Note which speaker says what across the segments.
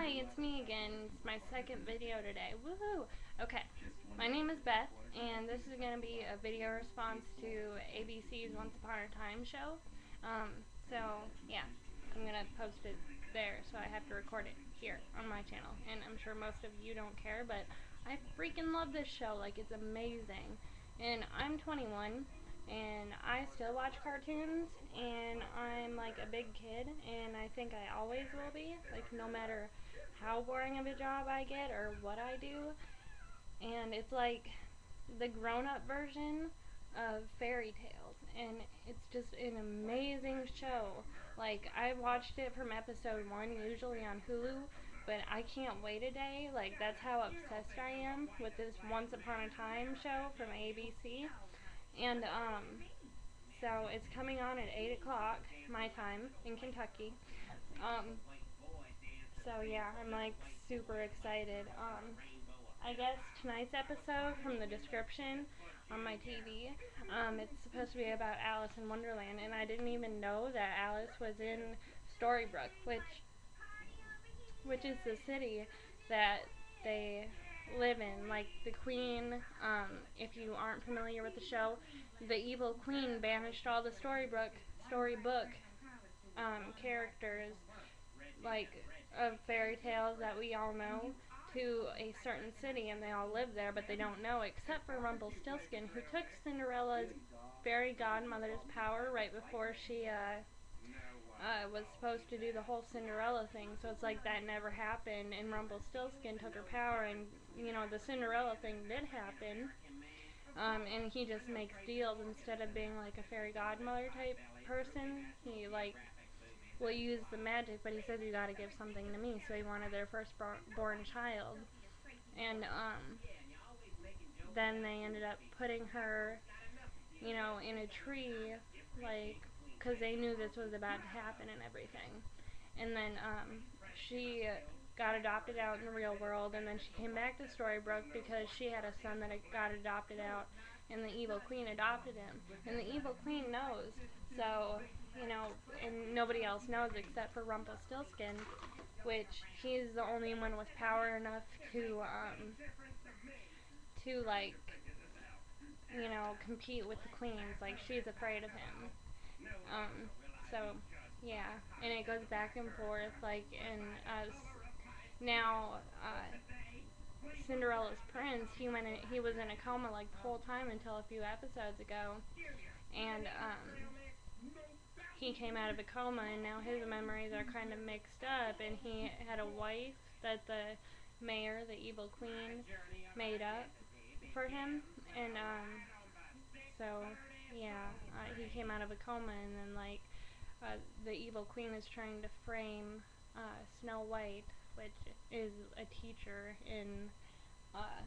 Speaker 1: Hi, it's me again. It's my second video today. Woohoo! Okay, my name is Beth, and this is going to be a video response to ABC's Once Upon a Time show. So, yeah, I'm going to post it there, so I have to record it here on my channel. And I'm sure most of you don't care, but I freaking love this show. Like, it's amazing. And I'm 21, and I still watch cartoons, and I'm like a big kid, and I think I always will be, like no matter how boring of a job I get or what I do. And it's like the grown-up version of fairy tales, and it's just an amazing show. Like, I watched it from episode 1, usually on Hulu, but I can't wait a day. Like, that's how obsessed I am with this Once Upon a Time show from ABC. And so it's coming on at 8 o'clock my time in Kentucky. Um, so yeah, I'm like super excited. I guess tonight's episode, from the description on my TV, it's supposed to be about Alice in Wonderland, and I didn't even know that Alice was in Storybrooke, which is the city that they live in. Like the queen, if you aren't familiar with the show, the evil queen banished all the storybook characters, like of fairy tales that we all know, to a certain city, and they all live there, but they don't know, except for Rumpelstiltskin, who took Cinderella's fairy godmother's power right before she was supposed to do the whole Cinderella thing. So it's like that never happened, and Rumpelstiltskin took her power, and you know the Cinderella thing did happen. And he just makes deals instead of being like a fairy godmother type person. He like will use the magic, but he says you gotta give something to me. So he wanted their firstborn child, and then they ended up putting her, you know, in a tree, like, because they knew this was about to happen and everything. And then she got adopted out in the real world, and then she came back to Storybrooke because she had a son that got adopted out, and the evil queen adopted him. And the evil queen knows, so, you know, and nobody else knows except for Rumpelstiltskin, which he's the only one with power enough to like, you know, compete with the queens. Like, she's afraid of him. So, yeah, and it goes back and forth, like, and now, Cinderella's prince, he was in a coma, like, the whole time until a few episodes ago, and, he came out of a coma, and now his memories are kind of mixed up, and he had a wife that the mayor, the evil queen, made up for him, and, so, yeah, he came out of a coma, and then, like, the evil queen is trying to frame Snow White, which is a teacher uh,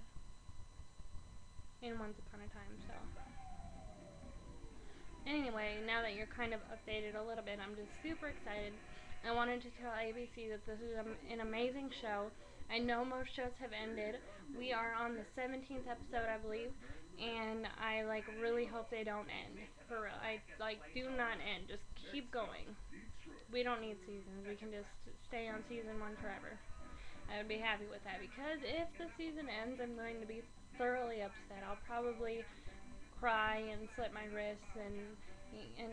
Speaker 1: in Once Upon a Time. So anyway, now that you're kind of updated a little bit, I'm just super excited. I wanted to tell ABC that this is an amazing show. I know most shows have ended. We are on the 17th episode, I believe, and I like really hope they don't end. For real, I like do not end. Just keep going. We don't need seasons. We can just stay on season 1 forever. I would be happy with that, because if the season ends, I'm going to be thoroughly upset. I'll probably cry and slip my wrists and and,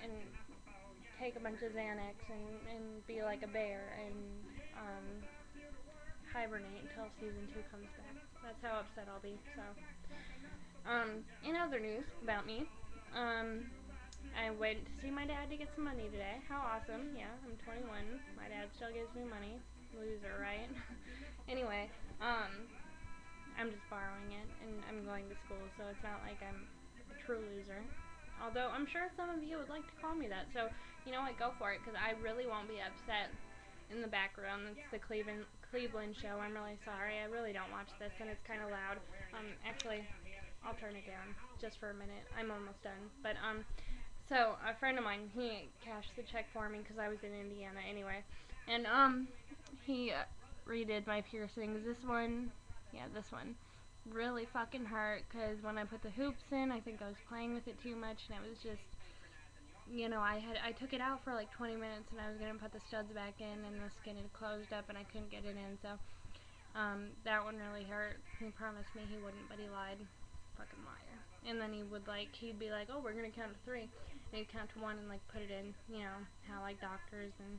Speaker 1: and take a bunch of Xanax and be like a bear and um, hibernate until season 2 comes back. That's how upset I'll be. So, in other news about me, I went to see my dad to get some money today. How awesome. Yeah, I'm 21. My dad still gives me money. Loser, right? Anyway, I'm just borrowing it, and I'm going to school, so it's not like I'm a true loser. Although I'm sure some of you would like to call me that, so you know what, go for it, because I really won't be upset. In the background, it's the Cleveland show. I'm really sorry. I really don't watch this, and it's kind of loud. Actually, I'll turn it down just for a minute. I'm almost done. But, so a friend of mine, he cashed the check for me because I was in Indiana anyway. And, he redid my piercings. This one, yeah, this one really fucking hurt because when I put the hoops in, I think I was playing with it too much, and it was just you know, I took it out for like 20 minutes and I was gonna put the studs back in, and the skin had closed up and I couldn't get it in, so that one really hurt. He promised me he wouldn't, but he lied. Fucking liar. And then he'd be like, oh, we're gonna count to 3, and he'd count to 1 and like put it in, you know, how like doctors and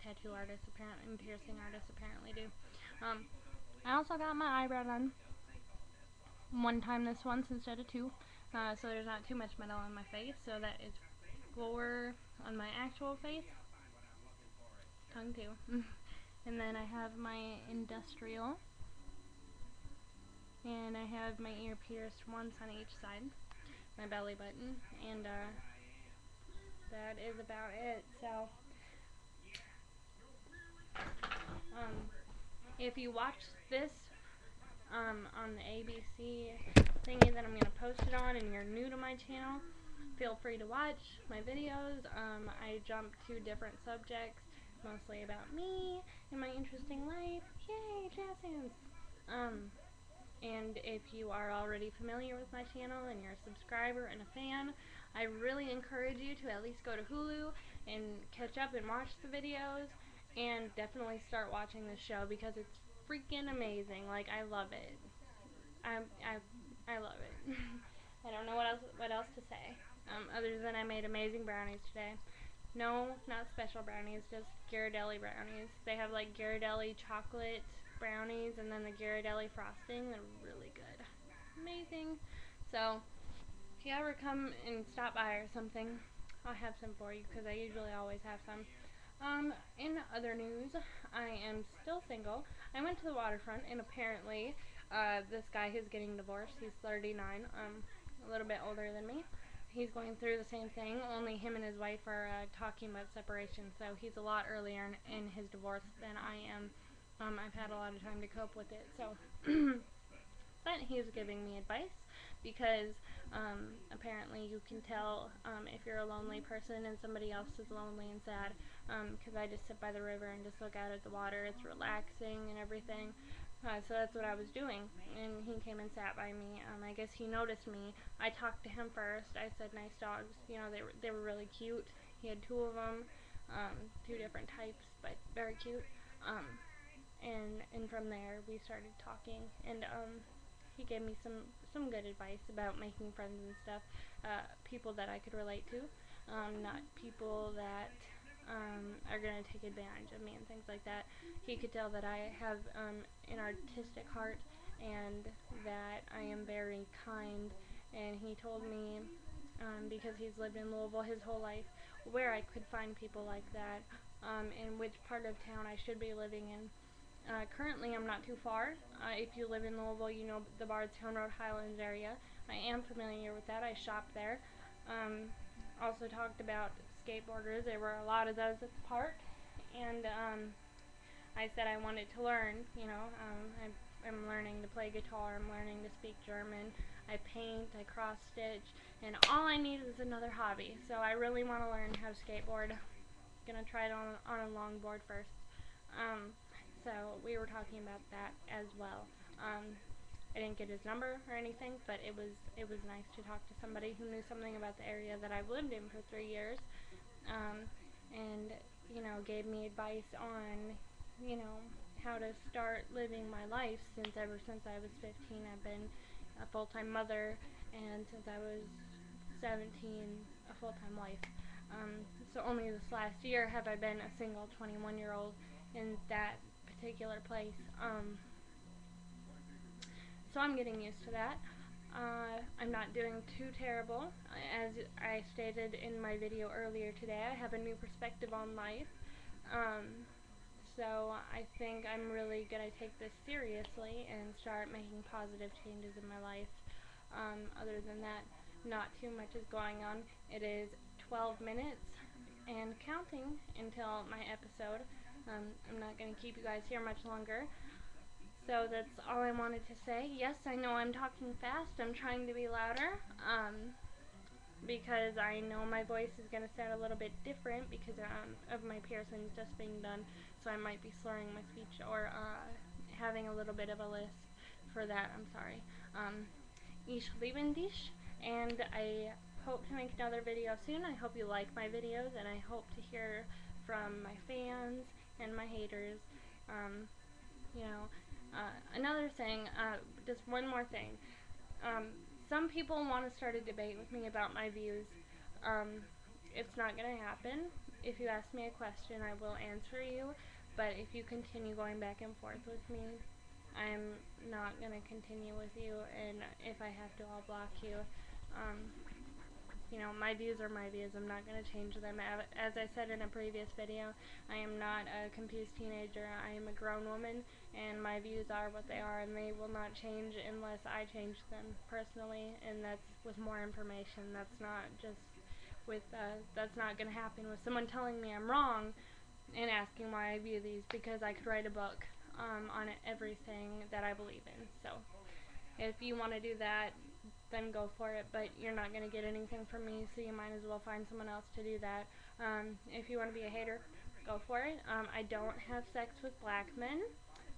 Speaker 1: tattoo artists apparently, and piercing artists apparently do. I also got my eyebrow done 1 time this once instead of 2, so there's not too much metal on my face, so that is 4 on my actual face, tongue too. And then I have my industrial, and I have my ear pierced once on each side, my belly button, and that is about it. So if you watch this on the ABC thingy that I'm going to post it on, and you're new to my channel, feel free to watch my videos. I jump to different subjects, mostly about me and my interesting life. Yay, jazz hands! And if you are already familiar with my channel and you're a subscriber and a fan, I really encourage you to at least go to Hulu and catch up and watch the videos, and definitely start watching this show because it's freaking amazing. Like, I love it. I love it. I don't know what else to say. Other than I made amazing brownies today. No, not special brownies, just Ghirardelli brownies. They have like Ghirardelli chocolate brownies and then the Ghirardelli frosting. They're really good. Amazing. So, if you ever come and stop by or something, I'll have some for you because I usually always have some. In other news, I am still single. I went to the waterfront, and apparently, this guy who's getting divorced, he's 39, a little bit older than me. He's going through the same thing, only him and his wife are talking about separation, so he's a lot earlier in his divorce than I am. I've had a lot of time to cope with it, so, but he's giving me advice, because apparently you can tell if you're a lonely person and somebody else is lonely and sad, because I just sit by the river and just look out at the water. It's relaxing and everything. So that's what I was doing, and he came and sat by me. I guess he noticed me. I talked to him first. I said, nice dogs. You know, they were really cute. He had 2 of them, 2 different types, but very cute. And from there we started talking, and he gave me some good advice about making friends and stuff, people that I could relate to, not people that are going to take advantage of me and things like that. He could tell that I have an artistic heart and that I am very kind, and he told me, because he's lived in Louisville his whole life, where I could find people like that, and which part of town I should be living in. Currently, I'm not too far. If you live in Louisville, you know the Bardstown Road Highlands area. I am familiar with that. I shopped there. Also talked about skateboarders. There were a lot of those at the park, and I said I wanted to learn. You know, I'm learning to play guitar. I'm learning to speak German. I paint. I cross stitch, and all I need is another hobby. So I really want to learn how to skateboard. Gonna try it on a longboard first. So we were talking about that as well. I didn't get his number or anything, but it was nice to talk to somebody who knew something about the area that I've lived in for 3 years, and you know, gave me advice on, you know, how to start living my life, since ever since I was 15 I've been a full-time mother, and since I was 17 a full-time wife. So only this last year have I been a single 21-year-old in that particular place. So I'm getting used to that. I'm not doing too terrible. As I stated in my video earlier today, I have a new perspective on life. So I think I'm really going to take this seriously and start making positive changes in my life. Other than that, not too much is going on. It is 12 minutes and counting until my episode. I'm not going to keep you guys here much longer. So that's all I wanted to say. Yes, I know I'm talking fast. I'm trying to be louder, because I know my voice is going to sound a little bit different because of my piercings just being done. So I might be slurring my speech or having a little bit of a lisp. For that, I'm sorry. Ich liebe dich, and I hope to make another video soon. I hope you like my videos, and I hope to hear from my fans and my haters. You know, another thing, just one more thing. Some people want to start a debate with me about my views. It's not going to happen. If you ask me a question, I will answer you, but if you continue going back and forth with me, I'm not going to continue with you, and if I have to, I'll block you. You know, my views are my views. I'm not going to change them. As I said in a previous video, I am not a confused teenager. I am a grown woman, and my views are what they are, and they will not change unless I change them personally, and that's with more information. That's not just with, that's not going to happen with someone telling me I'm wrong and asking why I view these, because I could write a book on everything that I believe in. So if you want to do that, then go for it, but you're not going to get anything from me, so you might as well find someone else to do that. If you want to be a hater, go for it. I don't have sex with black men,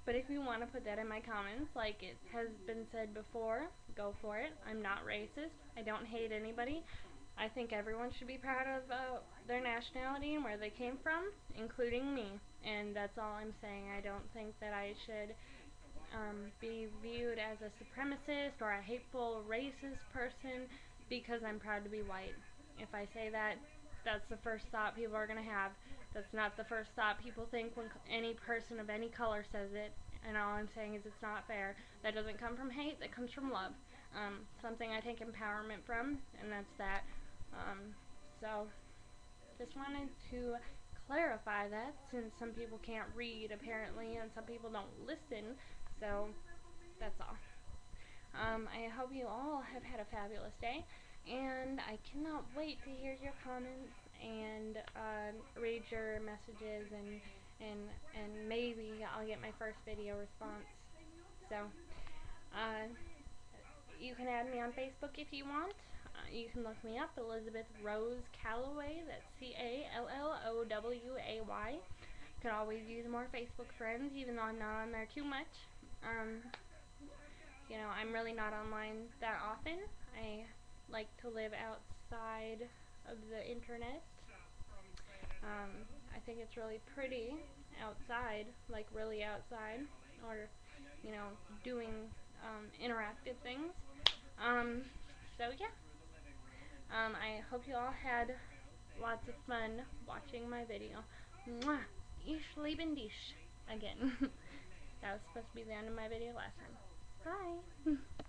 Speaker 1: but if you want to put that in my comments, like it has been said before, go for it. I'm not racist. I don't hate anybody. I think everyone should be proud of their nationality and where they came from, including me, and that's all I'm saying. I don't think that I should be viewed as a supremacist or a hateful racist person because I'm proud to be white. If I say that, that's the first thought people are going to have. That's not the first thought people think when any person of any color says it, and all I'm saying is it's not fair. That doesn't come from hate, that comes from love. Something I take empowerment from, and that's that. So, just wanted to clarify that, since some people can't read apparently, and some people don't listen, so that's all. I hope you all have had a fabulous day, and I cannot wait to hear your comments and read your messages, and maybe I'll get my first video response. So, you can add me on Facebook if you want. You can look me up, Elizabeth Rose Calloway. That's Calloway. Could always use more Facebook friends, even though I'm not on there too much. You know, I'm really not online that often. I like to live outside of the internet. I think it's really pretty outside, like really outside, or, you know, doing interactive things. So yeah. I hope you all had lots of fun watching my video. Mwah! Ich lieben dich. Again. That was supposed to be the end of my video last time. Bye!